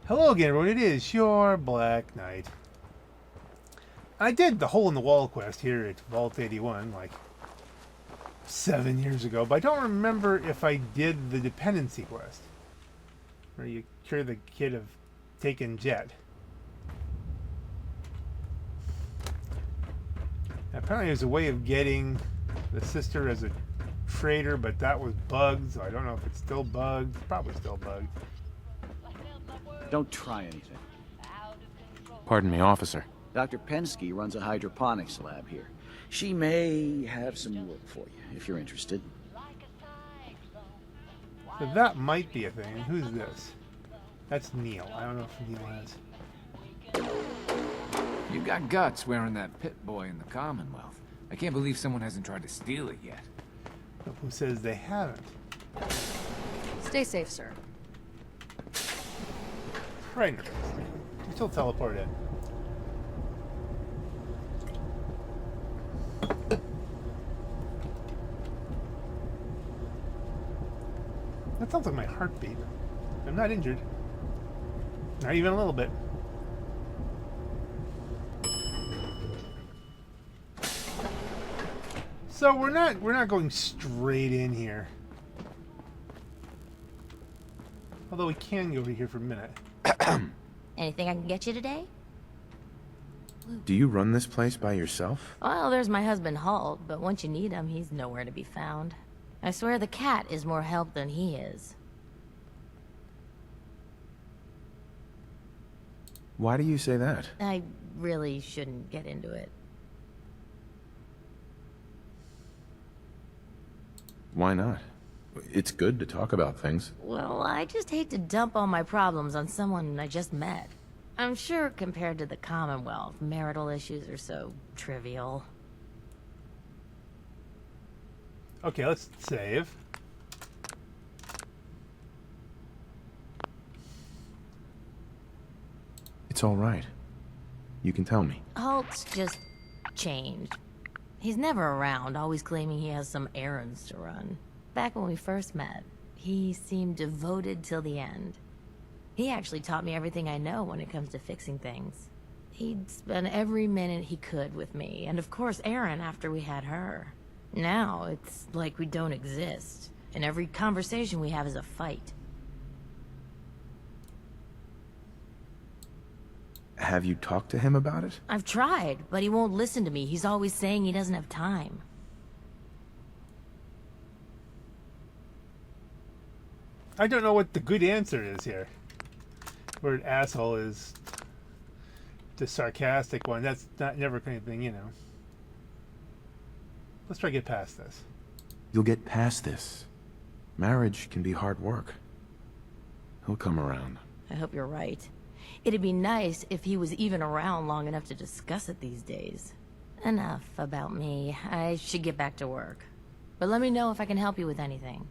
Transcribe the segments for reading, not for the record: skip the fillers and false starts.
Hello again, everyone. It is your Black Knight. I did the hole in the wall quest here at Vault 81 like 7 years ago, but I don't remember if I did the dependency quest where you cure the kid of taking Jet. Apparently there's a way of getting the sister as a trader, but that was bugged, so I don't know if it's still bugged. It's probably still bugged. Don't try anything. Pardon me, officer. Dr. Pensky runs a hydroponics lab here. She may have some work for you, if you're interested. So that might be a thing. Who's this? That's Neil. I don't know if Neil has. You got guts wearing that pit boy in the Commonwealth. I can't believe someone hasn't tried to steal it yet. But who says they haven't? Stay safe, sir. Right. You still teleported in. That sounds like my heartbeat. I'm not injured. Not even a little bit. So we're not going straight in here. Although we can go over here for a minute. Anything I can get you today? Do you run this place by yourself? Well, there's my husband Halt, but once you need him, he's nowhere to be found. I swear the cat is more help than he is. Why do you say that? I really shouldn't get into it. Why not? It's good to talk about things. Well, I just hate to dump all my problems on someone I just met. I'm sure compared to the Commonwealth, marital issues are so trivial. Okay, let's save. It's all right. You can tell me. Halt's just changed. He's never around, always claiming he has some errands to run. Back when we first met, he seemed devoted till the end. He actually taught me everything I know when it comes to fixing things. He'd spend every minute he could with me, and of course Erin after we had her. Now, it's like we don't exist, and every conversation we have is a fight. Have you talked to him about it? I've tried, but he won't listen to me. He's always saying he doesn't have time. I don't know what the good answer is here. Where an asshole is the sarcastic one. That's never anything, you know. Let's try to get past this. You'll get past this. Marriage can be hard work. He'll come around. I hope you're right. It'd be nice if he was even around long enough to discuss it these days. Enough about me. I should get back to work. But let me know if I can help you with anything.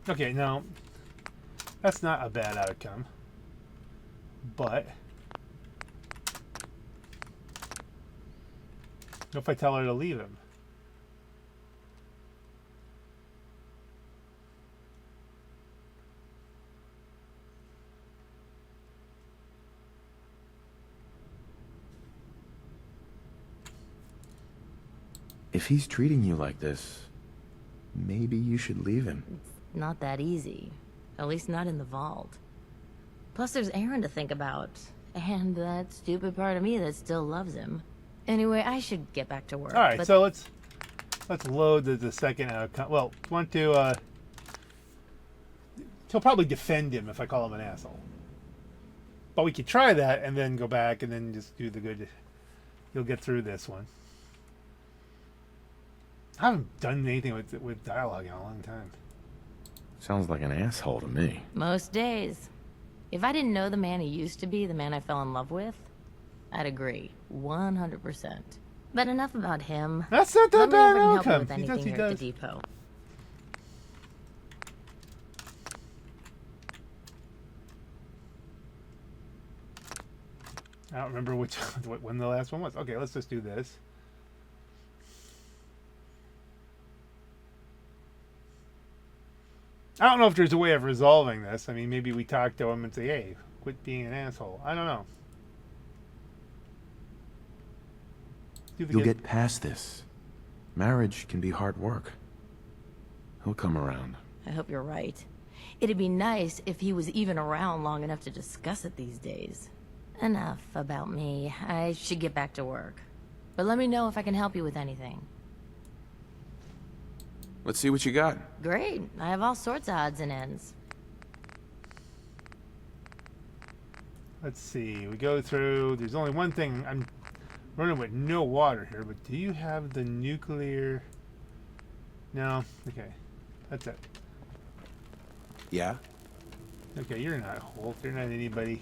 Okay, now, that's not a bad outcome. But what if I tell her to leave him? If he's treating you like this, maybe you should leave him. Not that easy. At least not in the vault. Plus there's Erin to think about. And that stupid part of me that still loves him. Anyway, I should get back to work. Alright, so let's load the second outcome. Well, want to he'll probably defend him if I call him an asshole. But we could try that and then go back and then just do the good. You'll get through this one. I haven't done anything with dialogue in a long time. Sounds like an asshole to me. Most days. If I didn't know the man he used to be, the man I fell in love with, I'd agree. 100%. But enough about him. That's not that Let me know if I bad can help you outcome. with anything He here at does. the depot. I don't remember when the last one was. Okay, let's just do this. I don't know if there's a way of resolving this. I mean, maybe we talk to him and say, hey, quit being an asshole. I don't know. You'll get past this. Marriage can be hard work. He'll come around. I hope you're right. It'd be nice if he was even around long enough to discuss it these days. Enough about me. I should get back to work. But let me know if I can help you with anything. Let's see what you got. Great. I have all sorts of odds and ends. Let's see. We go through. There's only one thing. I'm running with no water here, but do you have the nuclear? No. Okay. That's it. Yeah? Okay, you're not Hulk. You're not anybody.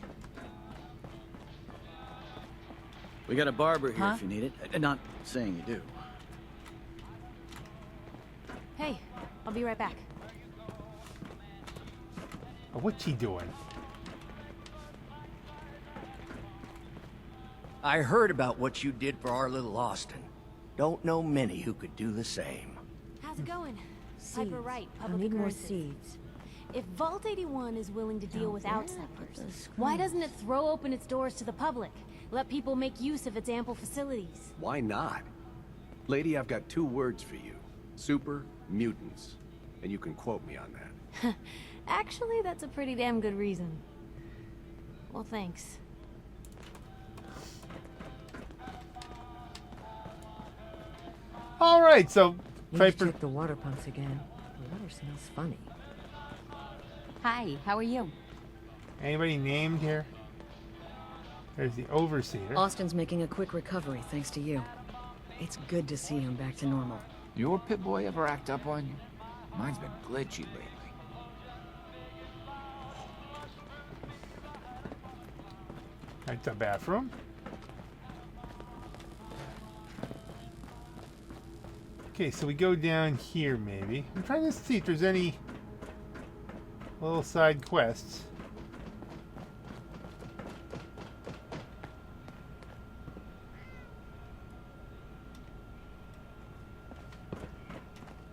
We got a barber here Huh? if you need it. Not saying you do. Hey, I'll be right back. Oh, what's he doing? I heard about what you did for our little Austin. Don't know many who could do the same. How's it going? Seeds. Piper Wright, I public need more occurrences. seeds. If Vault 81 is willing to deal with where? outsiders, Those why doesn't it throw open its doors to the public? Let people make use of its ample facilities. Why not? Lady, I've got 2 words for you. Super mutants. And you can quote me on that. Actually, that's a pretty damn good reason. Well, thanks. All right, so Need to Piper. check the water pumps again. The water smells funny. Hi, how are you? Anybody named here? There's the overseer. Austin's making a quick recovery thanks to you. It's good to see him back to normal. Your pit boy ever act up on you? Mine's been glitchy lately. Right, the bathroom. Okay, so we go down here maybe. I'm trying to see if there's any little side quests.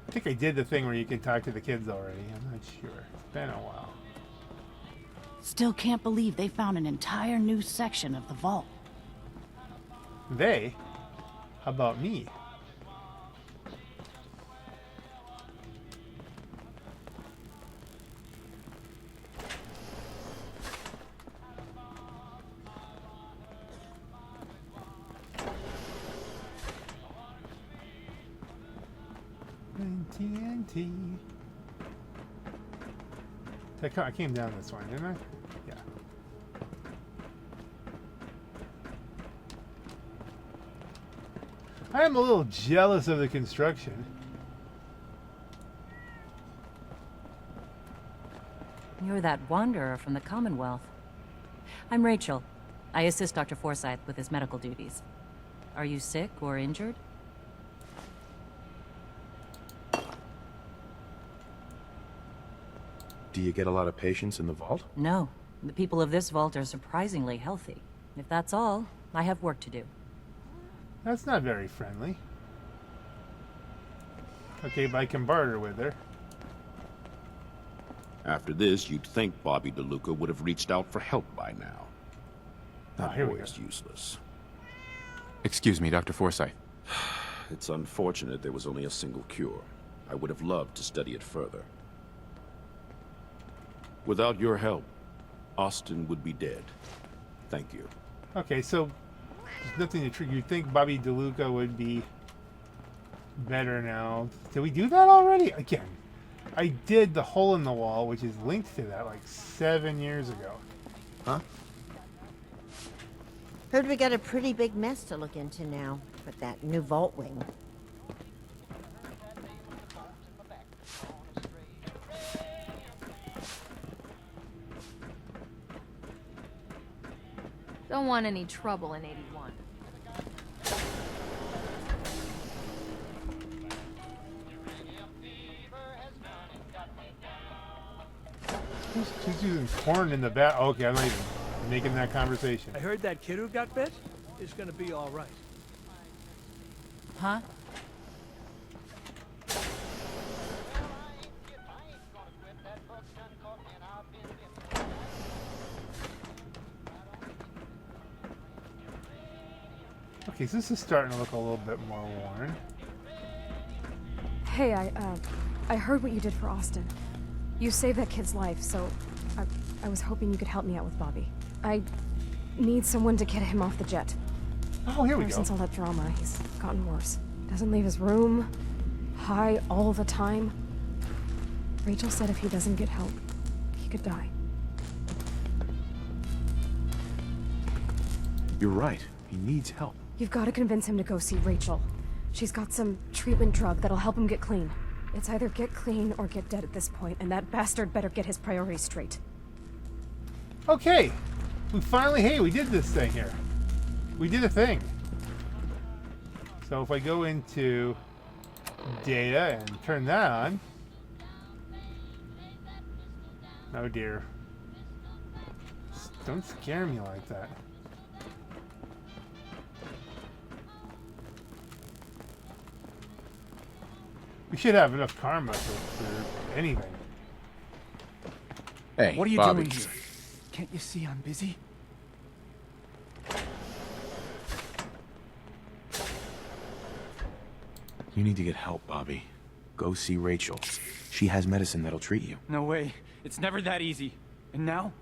I think I did the thing where you can talk to the kids already. I'm not sure. It's been a while. Still can't believe they found an entire new section of the vault. They? How about me? TNT. I came down this one, didn't I? Yeah. I am a little jealous of the construction. You're that wanderer from the Commonwealth. I'm Rachel. I assist Dr. Forsyth with his medical duties. Are you sick or injured? Do you get a lot of patients in the vault? No. The people of this vault are surprisingly healthy. If that's all, I have work to do. That's not very friendly. Okay, but I can barter with her. After this, you'd think Bobby de Luca would have reached out for help by now. That here we boy go. is useless. Excuse me, Dr. Forsyth. It's unfortunate there was only a single cure. I would have loved to study it further. Without your help, Austin would be dead. Thank you. Okay, so there's nothing to trigger. You'd think Bobby de Luca would be better now. Did we do that already? Again, I did the hole in the wall, which is linked to that like 7 years ago. Huh? Heard we got a pretty big mess to look into now with that new vault wing. Don't want any trouble in 81. She's using corn in the back. Okay, I'm not even making that conversation. I heard that kid who got bit is gonna be all right. Huh? Okay, so this is starting to look a little bit more worn. Hey, I heard what you did for Austin. You saved that kid's life, so I was hoping you could help me out with Bobby. I need someone to get him off the jet. Oh, here we Ever go. since all that drama, he's gotten worse. Doesn't leave his room, high all the time. Rachel said if he doesn't get help, he could die. You're right. He needs help. You've got to convince him to go see Rachel. She's got some treatment drug that'll help him get clean. It's either get clean or get dead at this point, and that bastard better get his priorities straight. Okay. We finally, hey, we did this thing here. We did a thing. So if I go into data and turn that on. Oh dear. Don't scare me like that. We should have enough karma for anything. Hey, what are you Bobby. doing here? Can't you see I'm busy? You need to get help, Bobby. Go see Rachel. She has medicine that'll treat you. No way. It's never that easy. And now,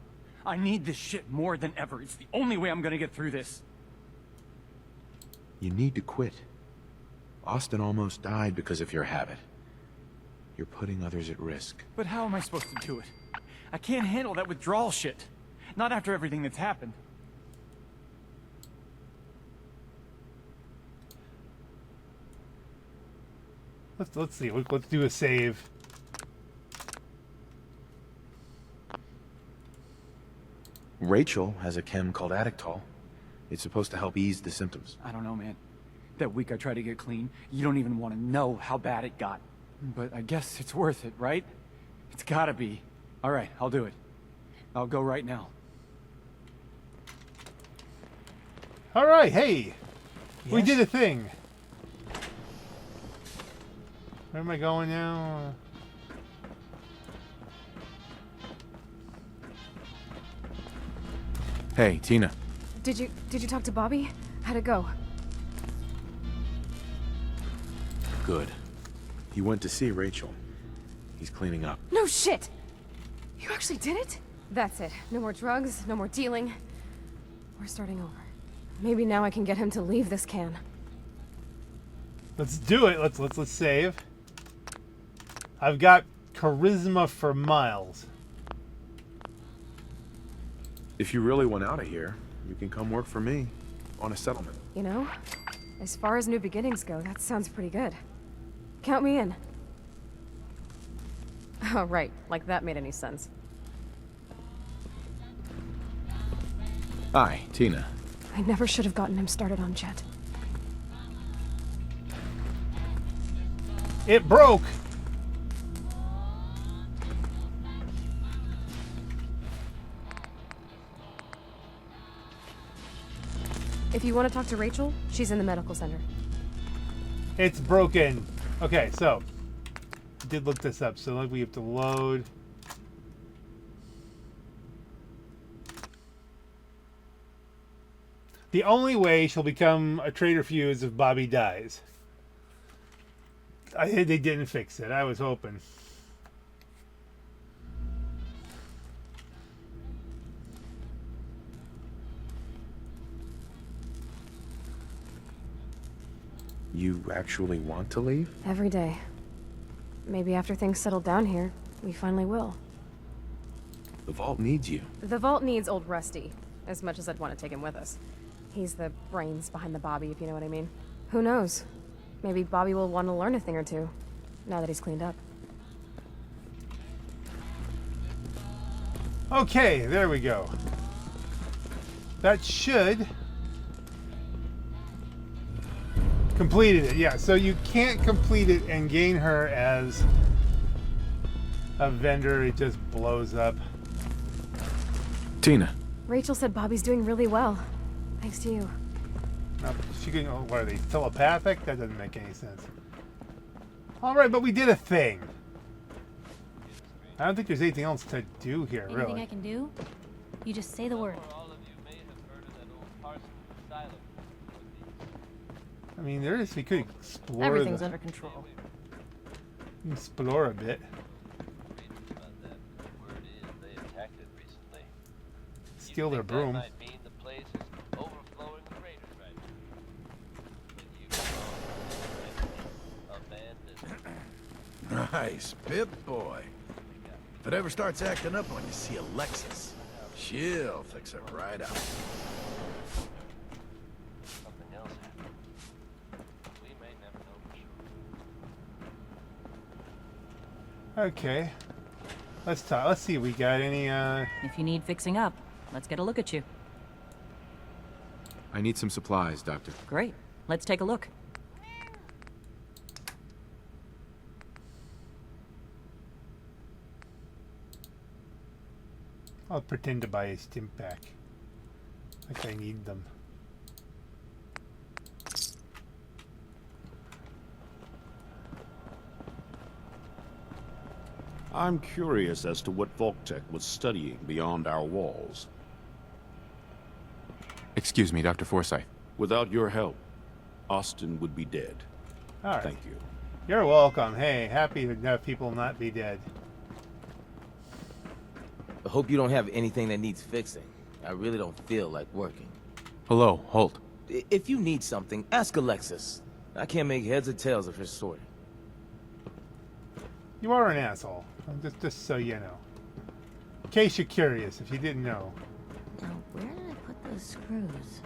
I need this shit more than ever. It's the only way I'm gonna get through this. You need to quit. Austin almost died because of your habit. You're putting others at risk. But how am I supposed to do it? I can't handle that withdrawal shit. Not after everything that's happened. Let's see. Let's do a save. Rachel has a chem called Addictol. It's supposed to help ease the symptoms. I don't know, man. That week I tried to get clean, you don't even want to know how bad it got. But I guess it's worth it, right? It's gotta be. All right, I'll do it. I'll go right now. All right, hey. We Yes? did a thing. Where am I going now? Hey, Tina. Did you talk to Bobby? How'd it go? Good. He went to see Rachel. He's cleaning up. No shit! You actually did it? That's it. No more drugs, no more dealing. We're starting over. Maybe now I can get him to leave this can. Let's do it. Let's save. I've got charisma for miles. If you really want out of here, you can come work for me on a settlement. You know, as far as new beginnings go, that sounds pretty good. Count me in. Oh, right. Like that made any sense. Hi, Tina. I never should have gotten him started on Jet. It broke. If you want to talk to Rachel, she's in the medical center. It's broken. Okay, so did look this up. So we have to load. The only way she'll become a traitor for you is if Bobby dies. They didn't fix it. I was hoping. You actually want to leave? Every day. Maybe after things settle down here, we finally will. The Vault needs you. The Vault needs old Rusty, as much as I'd want to take him with us. He's the brains behind the Bobby, if you know what I mean. Who knows? Maybe Bobby will want to learn a thing or two, now that he's cleaned up. Okay, there we go. That should... Completed it, yeah. So you can't complete it and gain her as a vendor. It just blows up. Tina. Rachel said Bobby's doing really well. Thanks to you. No, she can, oh, what are they, telepathic? That doesn't make any sense. Alright, but we did a thing. I don't think there's anything else to do here, Anything really. I can do? You just say the word. I mean, we could explore. Everything's under control. Explore a bit. Steal their broom. Nice, Pip-Boy. If it ever starts acting up when you see Alexis, she'll fix it right up. Okay. Let's talk. Let's see if we got any, If you need fixing up, let's get a look at you. I need some supplies, Doctor. Great. Let's take a look. I'll pretend to buy a stimp pack. Like I need them. I'm curious as to what Vault-Tec was studying beyond our walls. Excuse me, Dr. Forsyth. Without your help, Austin would be dead. All right. Thank you. You're welcome. Hey, happy to have people not be dead. I hope you don't have anything that needs fixing. I really don't feel like working. Hello, Holt. If you need something, ask Alexis. I can't make heads or tails of her story. You are an asshole. Just so you know. In case you're curious, if you didn't know. Now, where did I put those screws?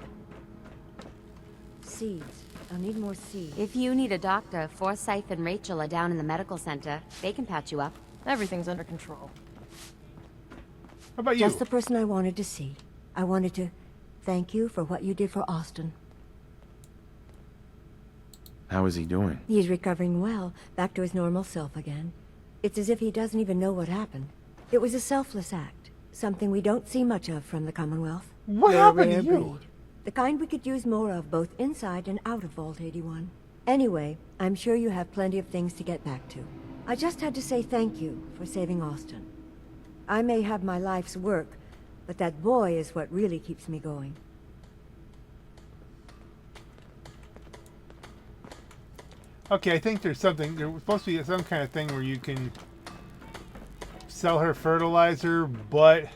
Seeds. I'll need more seeds. If you need a doctor, Forsyth and Rachel are down in the medical center. They can patch you up. Everything's under control. How about you? Just the person I wanted to see. I wanted to thank you for what you did for Austin. How is he doing? He's recovering well, back to his normal self again. It's as if he doesn't even know what happened. It was a selfless act, something we don't see much of from the Commonwealth. What They're a happened to rare you? breed. The kind we could use more of both inside and out of Vault 81. Anyway, I'm sure you have plenty of things to get back to. I just had to say thank you for saving Austin. I may have my life's work, but that boy is what really keeps me going. Okay, I think there's something. There's supposed to be some kind of thing where you can sell her fertilizer, but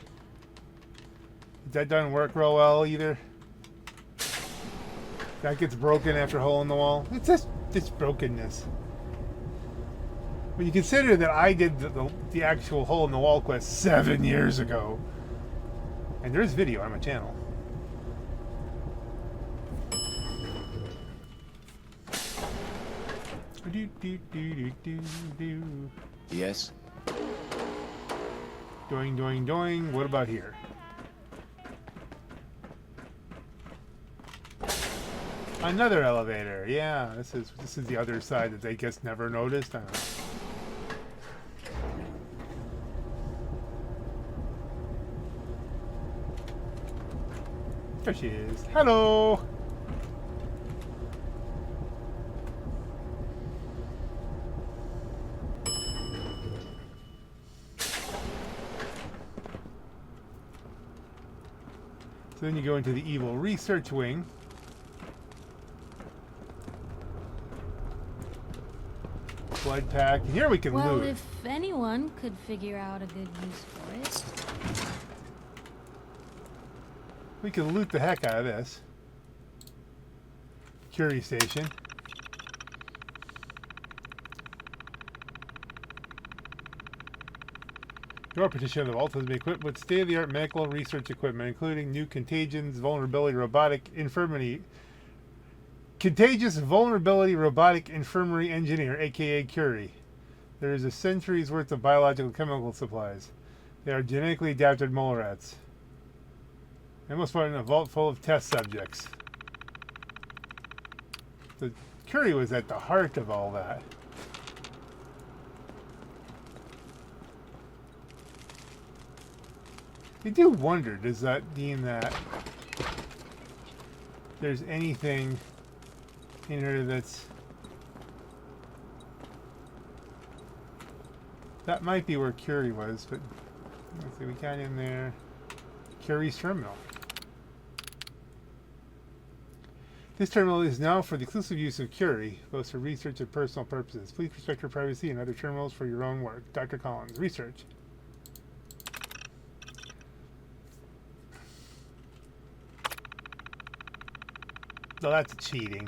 that doesn't work real well either. That gets broken after a hole in the wall. It's just this brokenness. When you consider that I did the actual hole in the wall quest 7 years ago, and there's video on my channel. Yes? Doing, doing, doing. What about here? Another elevator. Yeah, this is the other side that they just never noticed. I don't know. There she is. Hello. So then you go into the evil research wing. Blood pack. And here we can Well, loot. if anyone could figure out a good use for it. We can loot the heck out of this. Curie station. Your partition of the vault has been equipped with state-of-the-art medical research equipment, including new contagious vulnerability robotic infirmary engineer, aka Curie. There is a century's worth of biological chemical supplies. They are genetically adapted mole rats. They must find a vault full of test subjects. The Curie was at the heart of all that. I do wonder, does that mean that there's anything in here that's... That might be where Curie was, but let's see, we got in there. Curie's terminal. This terminal is now for the exclusive use of Curie, both for research and personal purposes. Please respect your privacy and other terminals for your own work. Dr. Collins, research. No, that's cheating.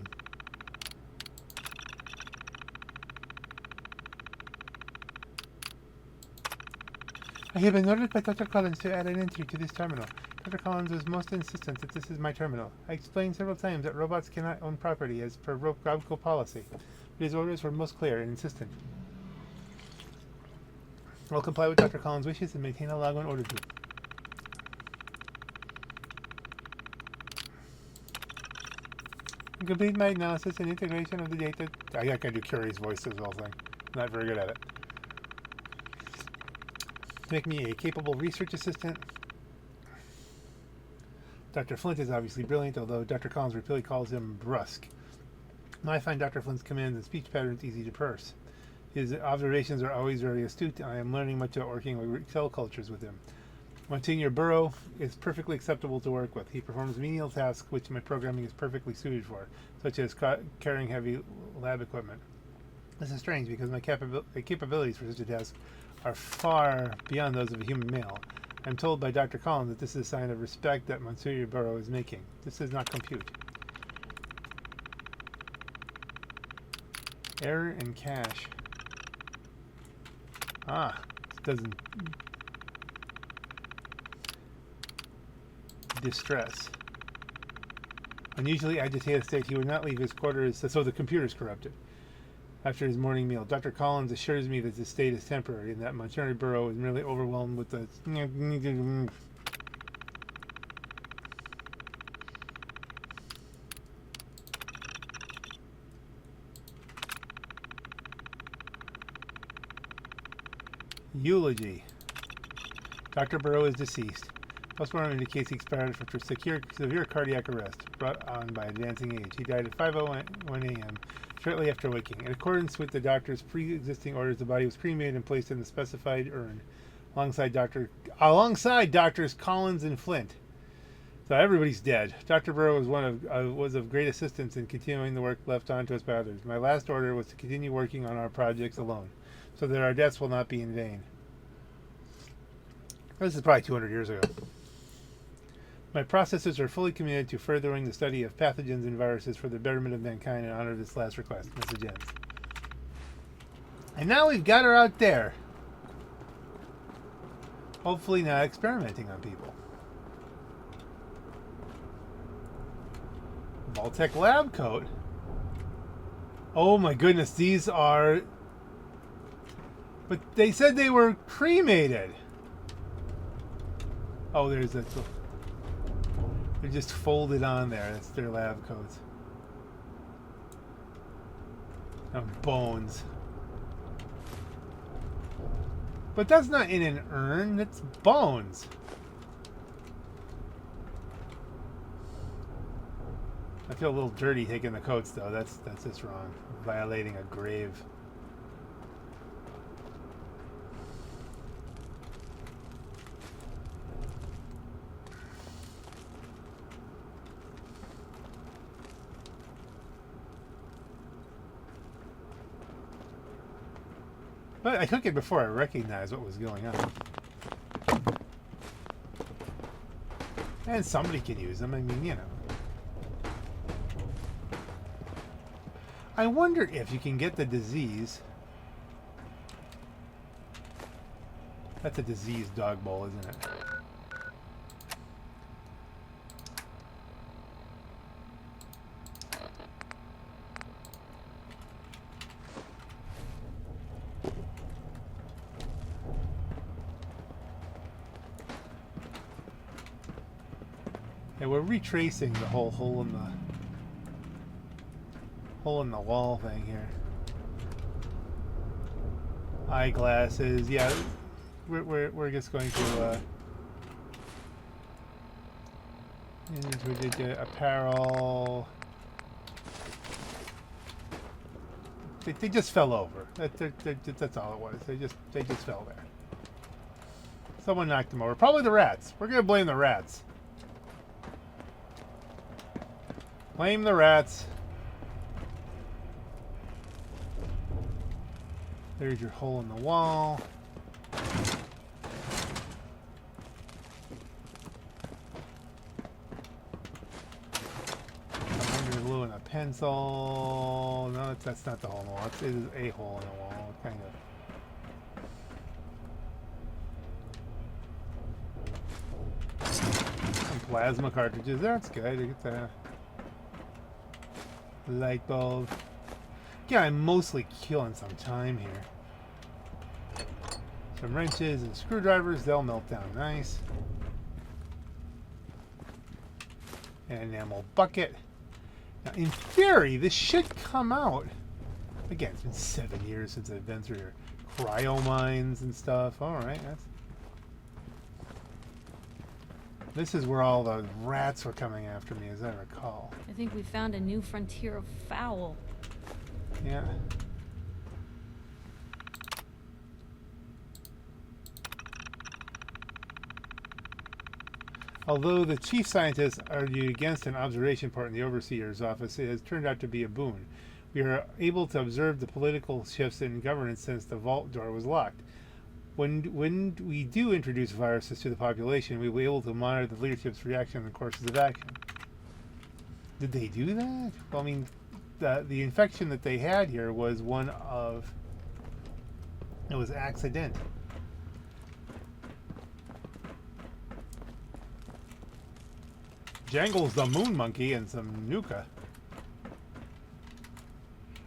I have been ordered by Dr. Collins to add an entry to this terminal. Dr. Collins was most insistent that this is my terminal. I explained several times that robots cannot own property as per Robco policy, but his orders were most clear and insistent. I will comply with Dr. Collins' wishes and maintain a log on order book. To complete my analysis and integration of the data... I can do Curie's voice as well thing. Not very good at it. Make me a capable research assistant. Dr. Flint is obviously brilliant, although Dr. Collins repeatedly calls him brusque. I find Dr. Flint's commands and speech patterns easy to parse. His observations are always very astute, and I am learning much about working with cell cultures with him. Monsignor Burrow is perfectly acceptable to work with. He performs menial tasks which my programming is perfectly suited for, such as carrying heavy lab equipment. This is strange because my capabilities for such a task are far beyond those of a human male. I'm told by Dr. Collins that this is a sign of respect that Monsignor Burrow is making. This does not compute. Error in cache. Ah, it doesn't... Distress. Unusually agitated state, he would not leave his quarters, so the computer is corrupted. After his morning meal, Dr. Collins assures me that this state is temporary and that Monsignor Burrow is merely overwhelmed with the... Eulogy. Dr. Burrow is deceased. Postmortem indicates he expired after severe cardiac arrest brought on by advancing age. He died at 5:01 a.m. shortly after waking. In accordance with the doctor's pre-existing orders, the body was cremated and placed in the specified urn alongside Doctors Collins and Flint. So everybody's dead. Dr. Burrow was of great assistance in continuing the work left on to us by others. My last order was to continue working on our projects alone, so that our deaths will not be in vain. This is probably 200 years ago. My processors are fully committed to furthering the study of pathogens and viruses for the betterment of mankind in honor of this last request. Message ends. And now we've got her out there. Hopefully not experimenting on people. Vault-Tec lab coat. Oh my goodness, these are... But they said they were cremated. Oh, there's a... They're just folded on there. That's their lab coats. And bones. But that's not in an urn. That's bones. I feel a little dirty taking the coats, though. That's just wrong. Violating a grave. But I took it before I recognized what was going on. And somebody can use them. I mean, you know. I wonder if you can get the disease. That's a diseased dog bowl, isn't it? Yeah, we're retracing the whole hole in the wall thing here. Eyeglasses, yeah. We're just going to apparel. They just fell over. That's all it was. They just fell there. Someone knocked them over. Probably the rats. We're gonna blame the rats. Claim the rats. There's your hole in the wall. Glue and a pencil. No, that's not the hole in the wall. It is a hole in the wall, kind of. Some plasma cartridges. That's good. I get the light bulb. Yeah, I'm mostly killing some time here. Some wrenches and screwdrivers. They'll melt down nice. And an enamel bucket. Now, in theory, this should come out. Again, it's been 7 years since I've been through here. Cryo mines and stuff. All right, this is where all the rats were coming after me, as I recall. I think we found a new frontier of foul. Yeah. Although the chief scientists argued against an observation port in the overseer's office, it has turned out to be a boon. We are able to observe the political shifts in governance since the vault door was locked. When we do introduce viruses to the population, we will be able to monitor the leadership's reaction and courses of action. Did they do that? Well, I mean, the infection that they had here was one of... It was accident. Jangles the moon monkey and some Nuka.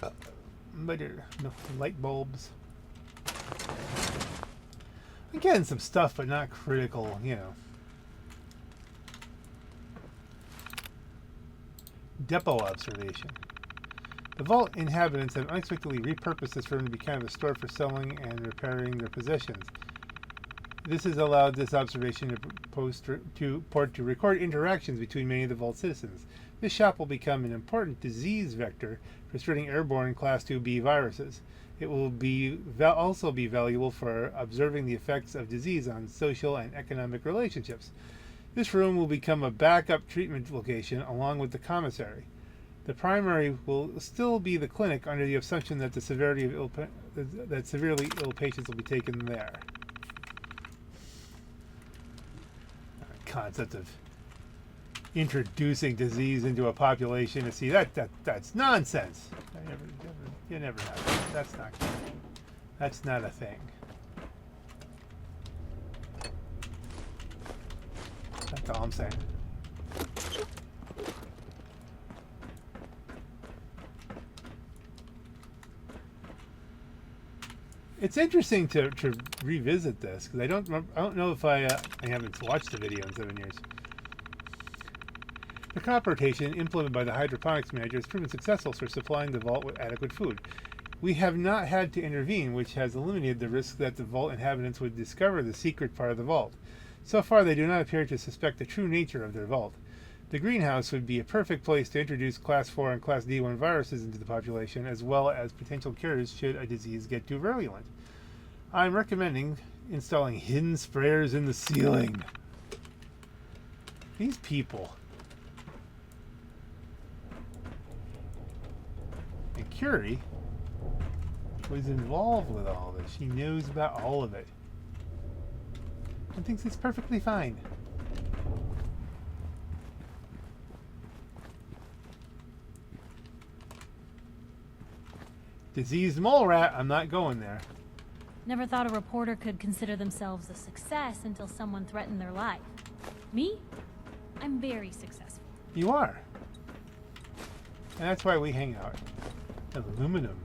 But no light bulbs. Again, some stuff, but not critical, you know. Depot observation. The vault inhabitants have unexpectedly repurposed this room to be kind of a store for selling and repairing their possessions. This has allowed this observation port to record interactions between many of the Vault citizens. This shop will become an important disease vector for spreading airborne Class 2B viruses. It will also be valuable for observing the effects of disease on social and economic relationships. This room will become a backup treatment location along with the commissary. The primary will still be the clinic under the assumption that the severely ill patients will be taken there. Concept of introducing disease into a population to see that's nonsense. You never have that. That's not a thing. That's all I'm saying. It's interesting to revisit this because I don't know if I haven't watched the video in 7 years. The crop rotation implemented by the hydroponics manager has proven successful for supplying the vault with adequate food. We have not had to intervene, which has eliminated the risk that the vault inhabitants would discover the secret part of the vault. So far, they do not appear to suspect the true nature of their vault. The greenhouse would be a perfect place to introduce Class 4 and Class D1 viruses into the population, as well as potential cures should a disease get too virulent. I'm recommending installing hidden sprayers in the ceiling. These people. And Curie was involved with all this. She knows about all of it. And thinks it's perfectly fine. Diseased mole rat, I'm not going there. Never thought a reporter could consider themselves a success until someone threatened their life. Me? I'm very successful. You are. And that's why we hang out. Aluminum.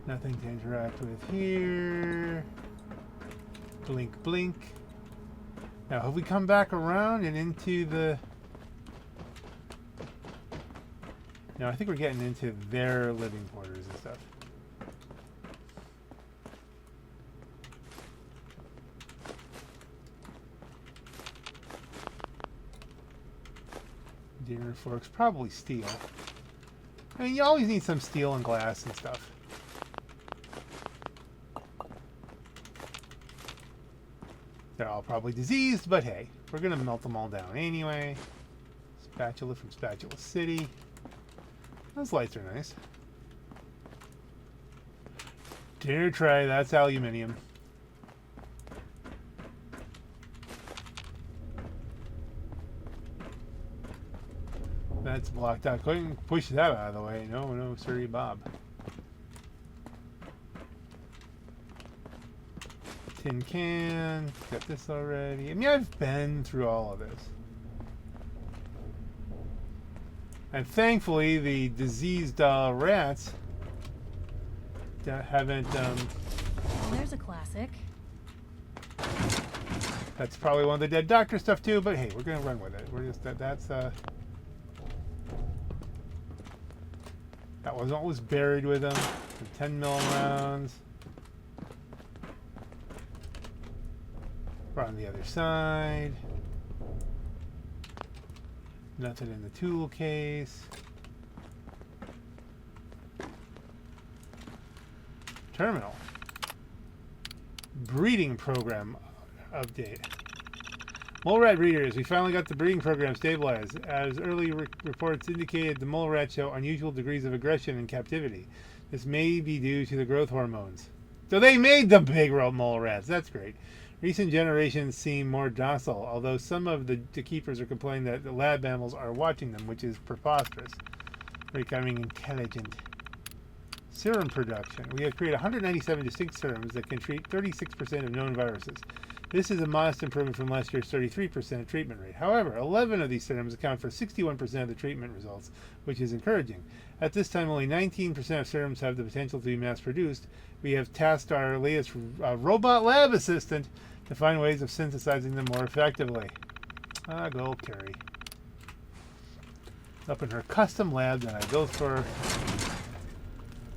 Nothing to interact with here. Blink, blink. Now, have we come back around and into the... No, I think we're getting into their living quarters and stuff. Dinner forks, probably steel. I mean, you always need some steel and glass and stuff. They're all probably diseased, but hey, we're gonna melt them all down anyway. Spatula from Spatula City. Those lights are nice. Dinner tray, that's aluminium. That's blocked out. Couldn't push that out of the way. No, no, sorry, Bob. Tin can. Got this already. I mean, I've been through all of this. And thankfully, the diseased rats haven't... Well, there's a classic. That's probably one of the dead doctor stuff too, but hey, we're going to run with it. We're just... That's... That was always buried with them. The 10mm rounds. We're on the other side. Nothing in the tool case. Terminal. Breeding program update. Mole rat breeders, we finally got the breeding program stabilized. As early reports indicated, the mole rats show unusual degrees of aggression in captivity. This may be due to the growth hormones. So they made the big mole rats. That's great. Recent generations seem more docile, although some of the keepers are complaining that the lab animals are watching them, which is preposterous. Becoming intelligent. Serum production. We have created 197 distinct serums that can treat 36% of known viruses. This is a modest improvement from last year's 33% treatment rate. However, 11 of these serums account for 61% of the treatment results, which is encouraging. At this time, only 19% of serums have the potential to be mass-produced. We have tasked our latest robot lab assistant to find ways of synthesizing them more effectively. Ah, go Carrie. Up in her custom lab that I built for her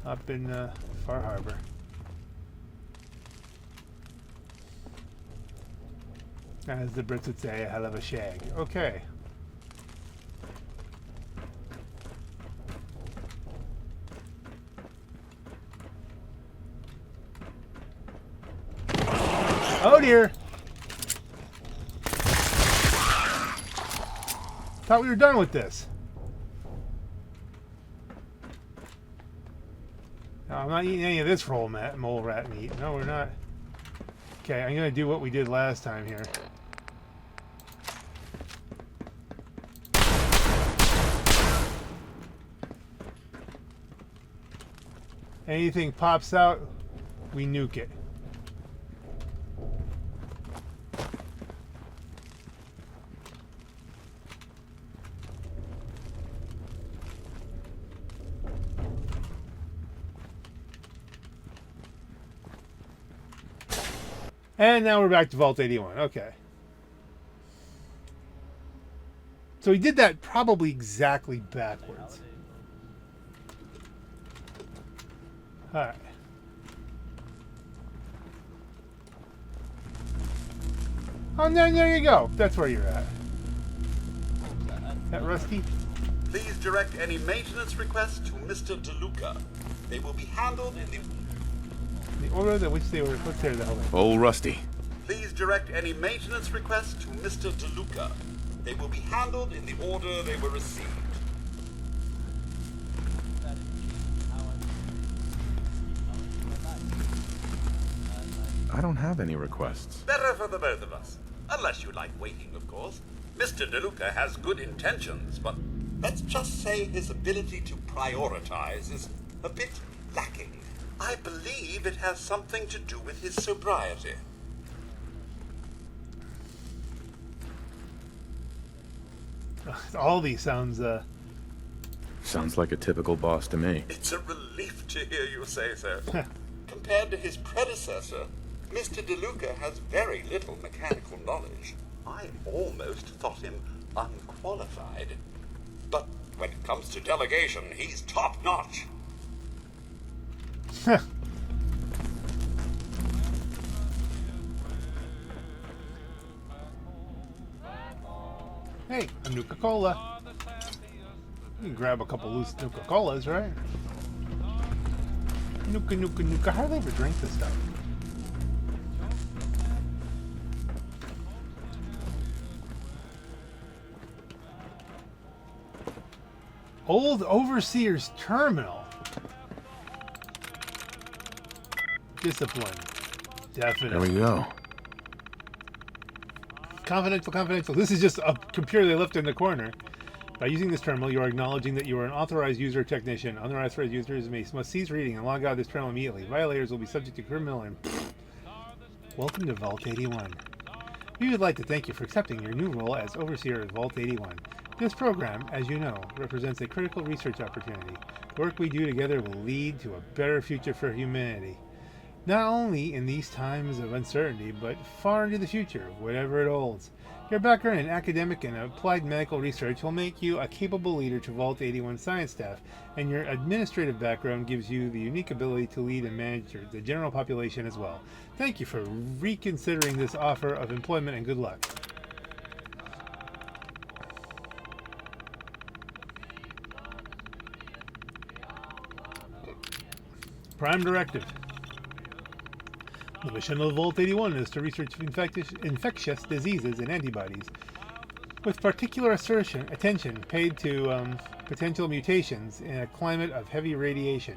up in Far Harbor. As the Brits would say, a hell of a shag. Okay. Oh dear! Thought we were done with this. No, I'm not eating any of this mole rat meat. No, we're not. Okay, I'm going to do what we did last time here. Anything pops out, we nuke it. And now we're back to Vault 81. Okay. So he did that probably exactly backwards. Alright. Oh, there you go. That's where you're at. That Rusty? Please direct any maintenance requests to Mr. De Luca. They will be handled in the order that which they were. Let's hear the hell. Oh, Rusty. Please direct any maintenance requests to Mr. De Luca. They will be handled in the order they were received. I don't have any requests. Better for the both of us. Unless you like waiting, of course. Mr. De Luca has good intentions, but let's just say his ability to prioritize is a bit lacking. I believe it has something to do with his sobriety. All these sounds, Sounds like a typical boss to me. It's a relief to hear you say so. Compared to his predecessor, Mr. De Luca has very little mechanical knowledge. I almost thought him unqualified. But when it comes to delegation, he's top-notch. Hey, a Nuka-Cola. You can grab a couple loose Nuka-Colas, right? Nuka. How do they ever drink this stuff? Old Overseer's Terminal. Discipline. Definitely. There we go. Confidential, confidential. This is just a computer they left in the corner. By using this terminal, you are acknowledging that you are an authorized user or technician. Unauthorized users must cease reading and log out of this terminal immediately. Violators will be subject to criminal and... Welcome to Vault 81. We would like to thank you for accepting your new role as Overseer of Vault 81. This program, as you know, represents a critical research opportunity. The work we do together will lead to a better future for humanity. Not only in these times of uncertainty, but far into the future, whatever it holds. Your background in academic and applied medical research will make you a capable leader to Vault 81 science staff, and your administrative background gives you the unique ability to lead and manage the general population as well. Thank you for reconsidering this offer of employment, and good luck. Prime Directive. The mission of Vault 81 is to research infectious diseases and antibodies, with particular attention paid to potential mutations in a climate of heavy radiation.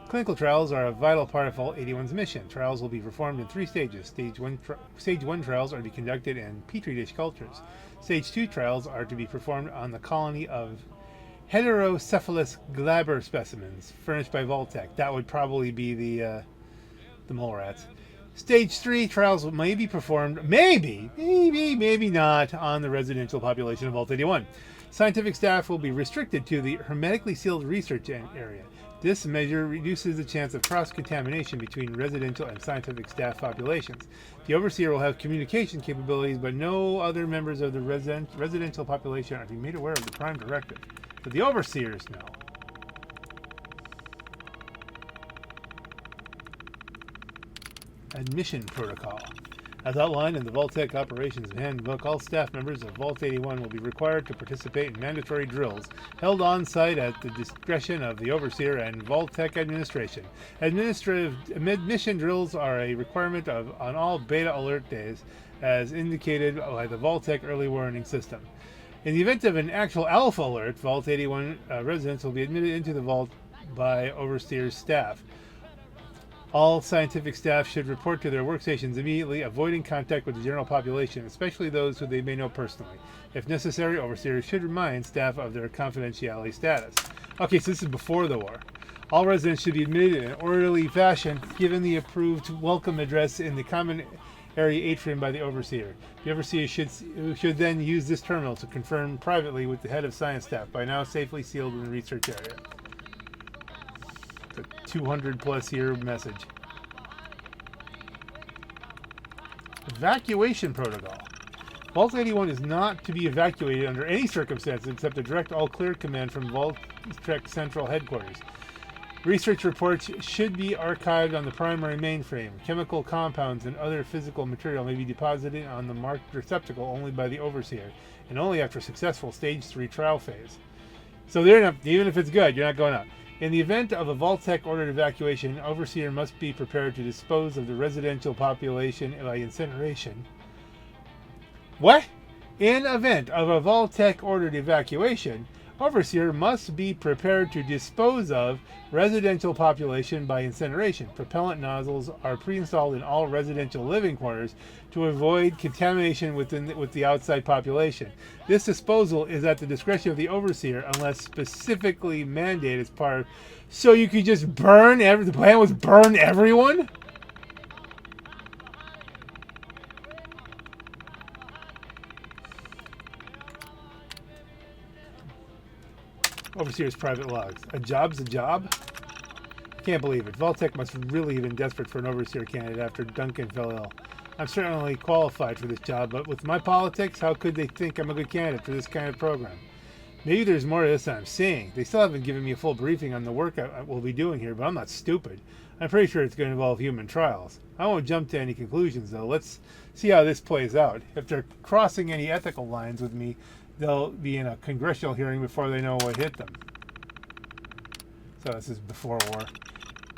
Clinical trials are a vital part of Vault 81's mission. Trials will be performed in 3 stages. Stage 1 trials are to be conducted in Petri dish cultures. Stage 2 trials are to be performed on the colony of heterocephalus glaber specimens furnished by Vault-Tec. That would probably be the mole rats. Stage 3 trials may be performed, maybe not, on the residential population of Vault 81. Scientific staff will be restricted to the hermetically sealed research area. This measure reduces the chance of cross-contamination between residential and scientific staff populations. The Overseer will have communication capabilities, but no other members of the residential population are to be made aware of the Prime Directive. But the Overseers know. Admission Protocol. As outlined in the Vault-Tec Operations Handbook, all staff members of Vault 81 will be required to participate in mandatory drills held on-site at the discretion of the Overseer and Vault-Tec administration. Admission drills are a requirement on all Beta Alert days, as indicated by the Vault-Tec early warning system. In the event of an actual Alpha Alert, Vault 81 residents will be admitted into the Vault by Overseer's staff. All scientific staff should report to their workstations immediately, avoiding contact with the general population, especially those who they may know personally. If necessary, Overseers should remind staff of their confidentiality status. Okay, so this is before the war. All residents should be admitted in an orderly fashion, given the approved welcome address in the common area atrium by the Overseer. The Overseer should then use this terminal to confirm privately with the head of science staff, by now safely sealed in the research area. 200+ year message. Evacuation Protocol. Vault 81 is not to be evacuated under any circumstances except a direct all-clear command from Vault-Tec Central Headquarters. Research reports should be archived on the primary mainframe. Chemical compounds and other physical material may be deposited on the marked receptacle only by the Overseer, and only after successful Stage 3 trial phase. So they're not, even if it's good, you're not going out. In the event of a Vault-Tec ordered evacuation, Overseer must be prepared to dispose of the residential population by incineration. What? In event of a Vault-Tec ordered evacuation, Overseer must be prepared to dispose of residential population by incineration. Propellant nozzles are pre-installed in all residential living quarters to avoid contamination with the outside population. This disposal is at the discretion of the Overseer unless specifically mandated as part of... So you could just burn the plan was burn everyone? Overseer's private logs. A job's a job? Can't believe it. Vault-Tec must really have been desperate for an Overseer candidate after Duncan fell ill. I'm certainly qualified for this job, but with my politics, how could they think I'm a good candidate for this kind of program? Maybe there's more to this than I'm seeing. They still haven't given me a full briefing on the work I will be doing here, but I'm not stupid. I'm pretty sure it's going to involve human trials. I won't jump to any conclusions, though. Let's see how this plays out. If they're crossing any ethical lines with me, they'll be in a congressional hearing before they know what hit them. So this is before war.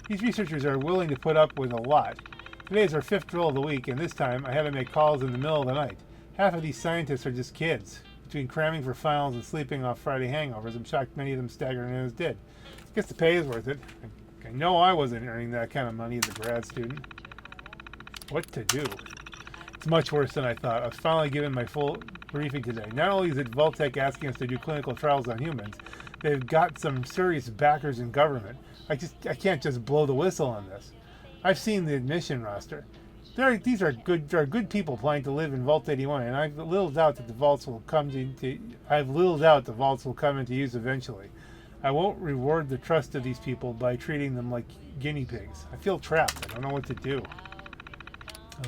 These researchers are willing to put up with a lot. Today is our 5th drill of the week, and this time I had to make calls in the middle of the night. Half of these scientists are just kids, between cramming for finals and sleeping off Friday hangovers, I'm shocked many of them staggered in as did. I guess the pay is worth it. I know I wasn't earning that kind of money as a grad student. What to do? It's much worse than I thought. I was finally given my full briefing today. Not only is it Vault-Tec asking us to do clinical trials on humans, they've got some serious backers in government. I can't just blow the whistle on this. I've seen the admission roster. These are good people planning to live in Vault 81, and I've little doubt that the vaults will come into use eventually. I won't reward the trust of these people by treating them like guinea pigs. I feel trapped. I don't know what to do.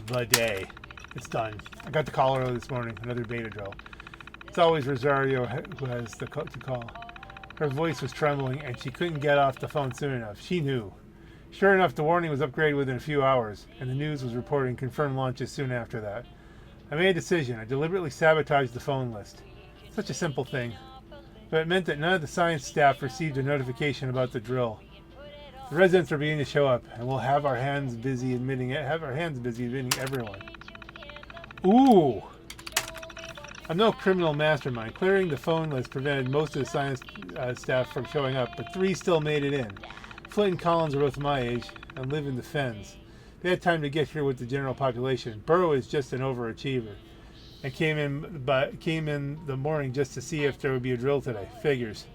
The day. It's done. I got the call early this morning. Another beta drill. It's always Rosario who has to call. Her voice was trembling, and she couldn't get off the phone soon enough. She knew. Sure enough, the warning was upgraded within a few hours, and the news was reporting confirmed launches soon after that. I made a decision. I deliberately sabotaged the phone list. Such a simple thing. But it meant that none of the science staff received a notification about the drill. The residents are beginning to show up, and we'll have our hands busy admitting everyone. Ooh! I'm no criminal mastermind. Clearing the phone list prevented most of the science staff from showing up, but 3 still made it in. Flint and Collins are both my age and live in the Fens. They had time to get here with the general population. Burrow is just an overachiever, and came in the morning just to see if there would be a drill today. Figures.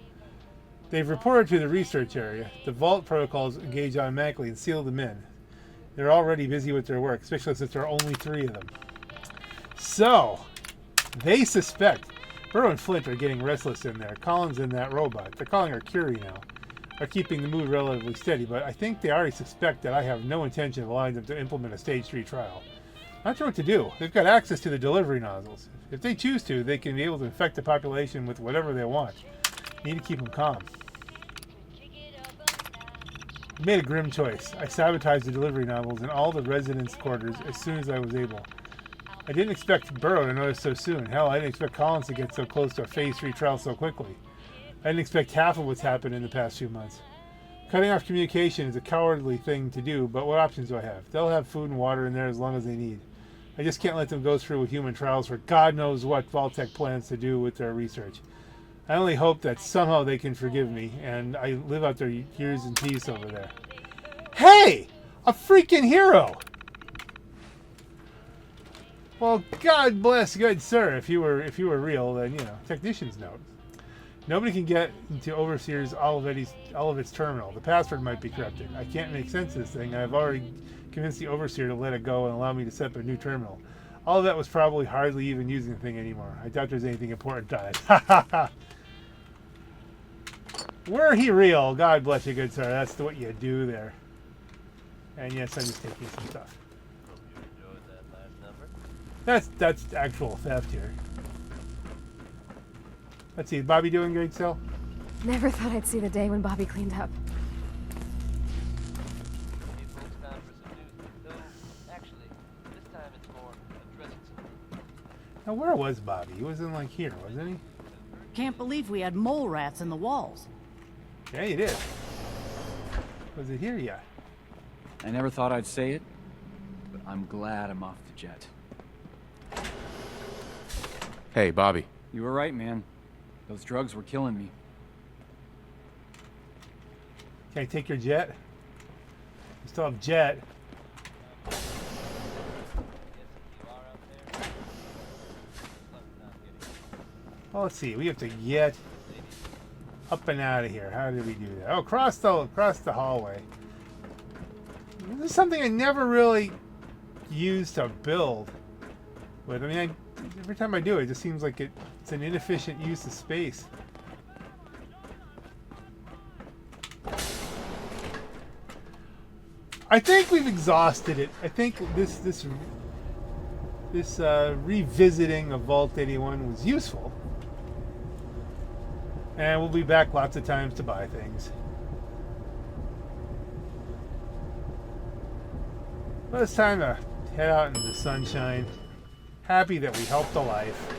They've reported to the research area. The vault protocols engage automatically and seal them in. They're already busy with their work, especially since there are only 3 of them. So, they suspect Burrow and Flint are getting restless in there. Collins and that robot, they're calling her Curie now, are keeping the mood relatively steady, but I think they already suspect that I have no intention of allowing them to implement a stage 3 trial. Not sure what to do. They've got access to the delivery nozzles. If they choose to, they can be able to infect the population with whatever they want. Need to keep them calm. I made a grim choice. I sabotaged the delivery nozzles in all the residents' quarters as soon as I was able. I didn't expect Burrow to notice so soon. Hell, I didn't expect Collins to get so close to a phase 3 trial so quickly. I didn't expect half of what's happened in the past few months. Cutting off communication is a cowardly thing to do, but what options do I have? They'll have food and water in there as long as they need. I just can't let them go through with human trials for God knows what Vault-Tec plans to do with their research. I only hope that somehow they can forgive me, and I live out their years in peace over there. Hey! A freaking hero! Well, God bless good sir. If you were real, then, you know, technician's note. Nobody can get into Overseer's Olivet's terminal. The password might be corrupted. I can't make sense of this thing. I've already convinced the Overseer to let it go and allow me to set up a new terminal. All of that was probably hardly even using the thing anymore. I doubt there's anything important to it. Ha ha ha! Were he real? God bless you, good sir. That's what you do there. And yes, I'm just taking some stuff. That's actual theft here. Let's see, is Bobby doing great still? Never thought I'd see the day when Bobby cleaned up. Now where was Bobby? He was in like here, wasn't he? Can't believe we had mole rats in the walls. Yeah, you did. Was it here yet? I never thought I'd say it, but I'm glad I'm off the jet. Hey, Bobby. You were right, man. Those drugs were killing me. Can I take your jet? You still have jet. Well, let's see. We have to get up and out of here. How did we do that? Oh, across the hallway. This is something I never really used to build with. I mean, every time I do it, it just seems like it's an inefficient use of space. I think we've exhausted it. I think this revisiting of Vault 81 was useful. And we'll be back lots of times to buy things. But it's time to head out into the sunshine. Happy that we helped a life.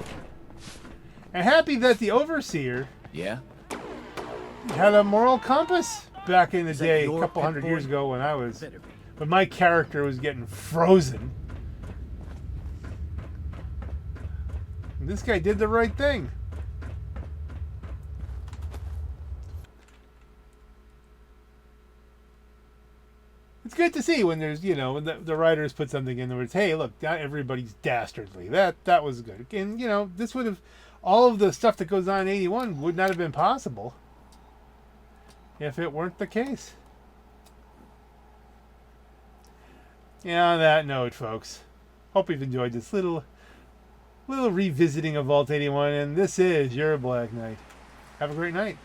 And happy that the Overseer had a moral compass back in the day, a couple hundred years ago when my character was getting frozen. And this guy did the right thing. it's good to see when there's, you know, when the writers put something in where it's, hey, look, not everybody's dastardly. That was good. And, you know, this would have, all of the stuff that goes on in 81 would not have been possible if it weren't the case. Yeah, on that note, folks, hope you've enjoyed this little revisiting of Vault 81, and this is your Black Knight. Have a great night.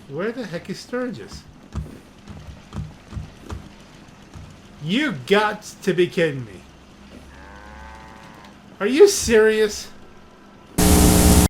Where the heck is Sturgis? You got to be kidding me. Are you serious?